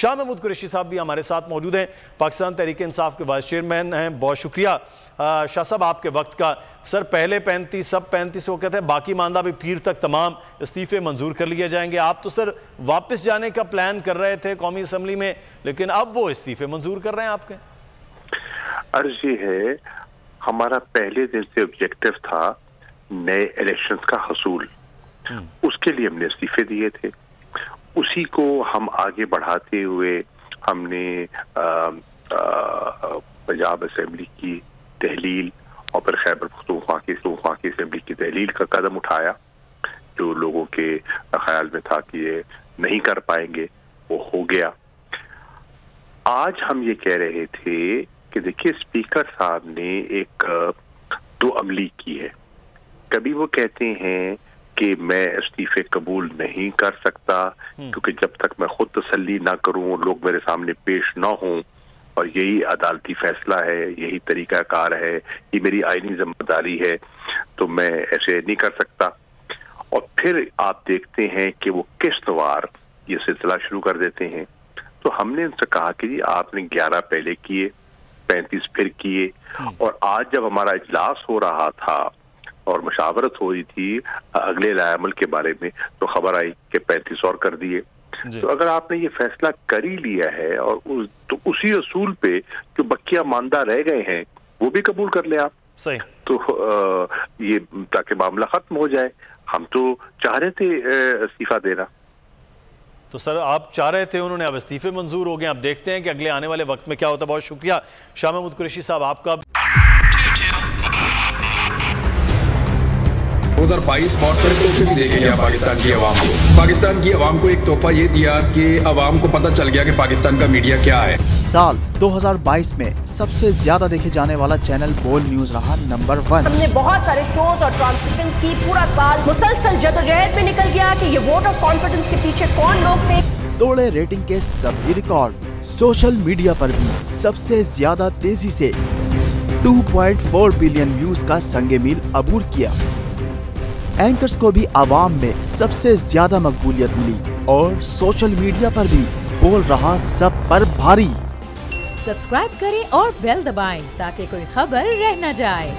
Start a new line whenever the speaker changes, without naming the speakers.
शाह महमूद कुरैशी साहब भी हमारे साथ मौजूद हैं, पाकिस्तान तहरीक इंसाफ के वाइस चेयरमैन हैं। बहुत शुक्रिया शाह साहब आपके वक्त का। सर पहले 35 सब 35 को कहते हैं, बाकी मानदा भी पीर तक तमाम इस्तीफे मंजूर कर लिए जाएंगे। आप तो सर वापस जाने का प्लान कर रहे थे कौमी असम्बली में, लेकिन अब वो इस्तीफे मंजूर कर रहे हैं आपके।
अर्ज ये है, हमारा पहले दिन से ऑब्जेक्टिव था नए इलेक्शंस का हसूल, उसके लिए हमने इस्तीफे दिए थे। उसी को हम आगे बढ़ाते हुए हमने पंजाब असेंबली की तहलील और फिर खैबर पख्तूनख्वा की असेंबली की तहलील का कदम उठाया। जो लोगों के ख्याल में था कि ये नहीं कर पाएंगे, वो हो गया। आज हम ये कह रहे थे कि देखिए, स्पीकर साहब ने एक दो अमली की है। कभी वो कहते हैं कि मैं इस्तीफे कबूल नहीं कर सकता क्योंकि जब तक मैं खुद तसल्ली ना करूं, लोग मेरे सामने पेश ना हों, और यही अदालती फैसला है, यही तरीकाकार है, ये मेरी आईनी जिम्मेदारी है, तो मैं ऐसे नहीं कर सकता। और फिर आप देखते हैं कि वो किश्तवार ये सिलसिला शुरू कर देते हैं। तो हमने उनसे कहा कि जी आपने 11 पहले किए, 35 फिर किए, और आज जब हमारा इजलास हो रहा था और मशावरत हो रही थी अगले लाएमल के बारे में, तो खबर आई कि 35 और कर दिए। तो अगर आपने ये फैसला कर ही लिया है और तो उसी असूल पे जो बकिया मानदा रह गए हैं वो भी कबूल कर ले आप।
सही।
तो ये ताकि मामला खत्म हो जाए। हम तो चाह रहे थे इस्तीफा देना।
तो सर आप चाह रहे थे, उन्होंने अब इस्तीफे मंजूर हो गए। अब देखते हैं कि अगले आने वाले वक्त में क्या होता है। बहुत शुक्रिया शाह महमूद कुरैशी साहब आपका।
2022 बहुत सारे तोहफे भी देखे गया पाकिस्तान की आवाम को। पाकिस्तान की आवाम को एक तोहफा ये दिया कि आवाम को पता चल गया कि पाकिस्तान का मीडिया क्या है।
साल 2022 में सबसे ज्यादा देखे जाने वाला चैनल बोल न्यूज रहा नंबर 1।
हमने बहुत सारे शोज और ट्रांसमिशंस की, पूरा साल मुसलसल जदोजहद में निकल गया कि ये वोट ऑफ कॉन्फिडेंस के पीछे कौन लोग थे।
तोड़े रेटिंग के सभी रिकॉर्ड। सोशल मीडिया पर भी सबसे ज्यादा तेजी से 2.4 बिलियन व्यूज का संगे मील अबूर किया। एंकर्स को भी आवाम में सबसे ज्यादा मकबूलियत मिली और सोशल मीडिया पर भी बोल रहा सब पर भारी।
सब्सक्राइब करें और बेल दबाएं ताकि कोई खबर रह न जाए।